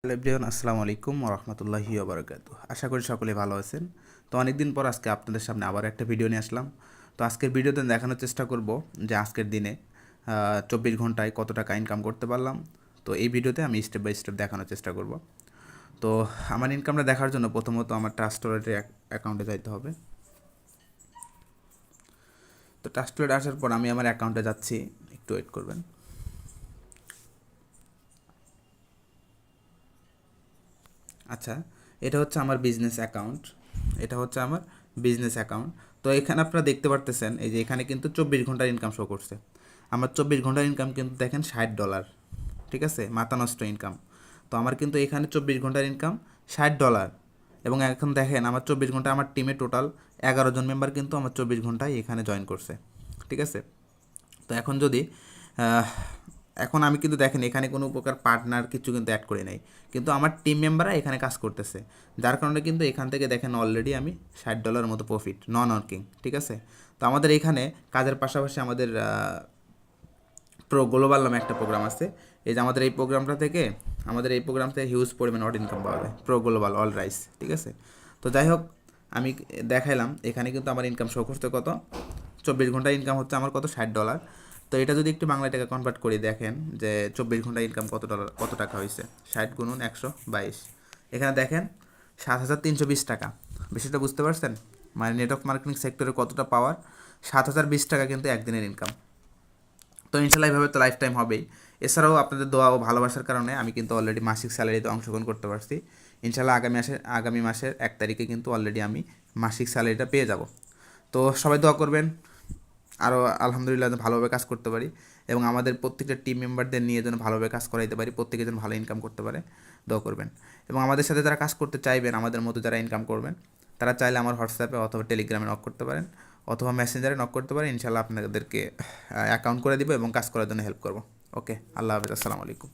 Hello everyone, আসসালামু আলাইকুম ওয়া রাহমাতুল্লাহি ওয়া বারাকাতুহু। আশা করি সকলে ভালো আছেন। তো অনেকদিন পর আজকে আপনাদের সামনে আবার একটা ভিডিও নিয়ে আসলাম। তো আজকের ভিডিওতে দেখানোর চেষ্টা করব যে আজকের দিনে 24 ঘন্টায় কত টাকা ইনকাম করতে পারলাম। তো এই ভিডিওতে আমি স্টেপ বাই স্টেপ দেখানোর চেষ্টা করব। তো আমার ইনকামটা দেখার জন্য প্রথমত আমার ট্রাস্ট ওয়ালেটের অ্যাকাউন্টে যাইতে হবে। তো ট্রাস্ট ওয়ালেট আসার পর আমি আমার অ্যাকাউন্টে যাচ্ছি, একটু ওয়েট করবেন। আচ্ছা, এটা হচ্ছে আমার বিজনেস অ্যাকাউন্ট। এটা হচ্ছে আমার বিজনেস অ্যাকাউন্ট। তো এখানে আপনারা দেখতে পারতেছেন, এই যে এখানে কিন্তু 24 ঘন্টার ইনকাম শো করছে। আমার 24 ঘন্টার ইনকাম কিন্তু দেখেন $60। ঠিক আছে, মাথা নষ্ট ইনকাম। তো আমার কিন্তু এখানে 24 ঘন্টার ইনকাম $60। এবং এখন দেখেন আমার 24 ঘন্টা আমার টিমে টোটাল 11 জন মেম্বার কিন্তু আমার 24 ঘন্টায় এখানে জয়েন করছে। ঠিক আছে। তো এখন যদি আহ, এখন আমি কিন্তু দেখেন এখানে কোনো প্রকার পার্টনার কিছু কিন্তু অ্যাড করি নাই, কিন্তু আমার টিম মেম্বাররা এখানে কাজ করতেছে, যার কারণে কিন্তু এখান থেকে দেখেন অলরেডি আমি $60 মতো প্রফিট নন ওয়ার্কিং। ঠিক আছে। তো আমাদের এখানে কাজের পাশাপাশি আমাদের প্রো গ্লোবাল নামে একটা প্রোগ্রাম আছে। এই যে আমাদের এই প্রোগ্রাম থেকে হিউজ পরিমাণ অড ইনকাম পাওয়া যায়, প্রো গ্লোবাল অল রাইস। ঠিক আছে। তো যাই হোক, আমি দেখাইলাম এখানে কিন্তু আমার ইনকাম শো করতে কত, 24 ঘন্টা ইনকাম হচ্ছে আমার কত, $60। তো এটা যদি একটু বাংলা টাকা কনভার্ট করি, দেখেন যে 24 ঘন্টা ইনকাম কত টাকা হয়েছে, 60 × 122। এখানে দেখেন 7,320 টাকা। বিষয়টা বুঝতে পারছেন? মানে নেটওয়ার্ক মার্কেটিং সেক্টরে কতটা পাওয়ার। 7,020 টাকা কিন্তু একদিনের ইনকাম। তো ইনশাল্লাহ এইভাবে তো লাইফ টাইম হবেই। এছাড়াও আপনাদের দোয়া ও ভালোবাসার কারণে আমি কিন্তু অলরেডি মাসিক স্যালারিতে অংশগ্রহণ করতে পারছি। ইনশাল্লাহ আগামী মাসের 1 তারিখে কিন্তু অলরেডি আমি মাসিক স্যালারিটা পেয়ে যাব। তো সবাই দোয়া করবেন আরও আলহামদুলিল্লাহ যেন ভালোভাবে কাজ করতে পারি, এবং আমাদের প্রত্যেকটা টিম মেম্বারদের নিয়ে যেন ভালোভাবে কাজ করাইতে পারি, প্রত্যেকে যেন ভালো ইনকাম করতে পারে। দোয়া করবেন। এবং আমাদের সাথে যারা কাজ করতে চাইবেন, আমাদের মতো যারা ইনকাম করবেন, তারা চাইলে আমার হোয়াটসঅ্যাপে অথবা টেলিগ্রামে নক করতে পারেন, অথবা মেসেঞ্জারে নক করতে পারেন। ইনশাল্লাহ আপনাদেরকে অ্যাকাউন্ট করে দিব এবং কাজ করার জন্য হেল্প করব। ওকে, আল্লাহ হাফিজ, আসসালামু আলাইকুম।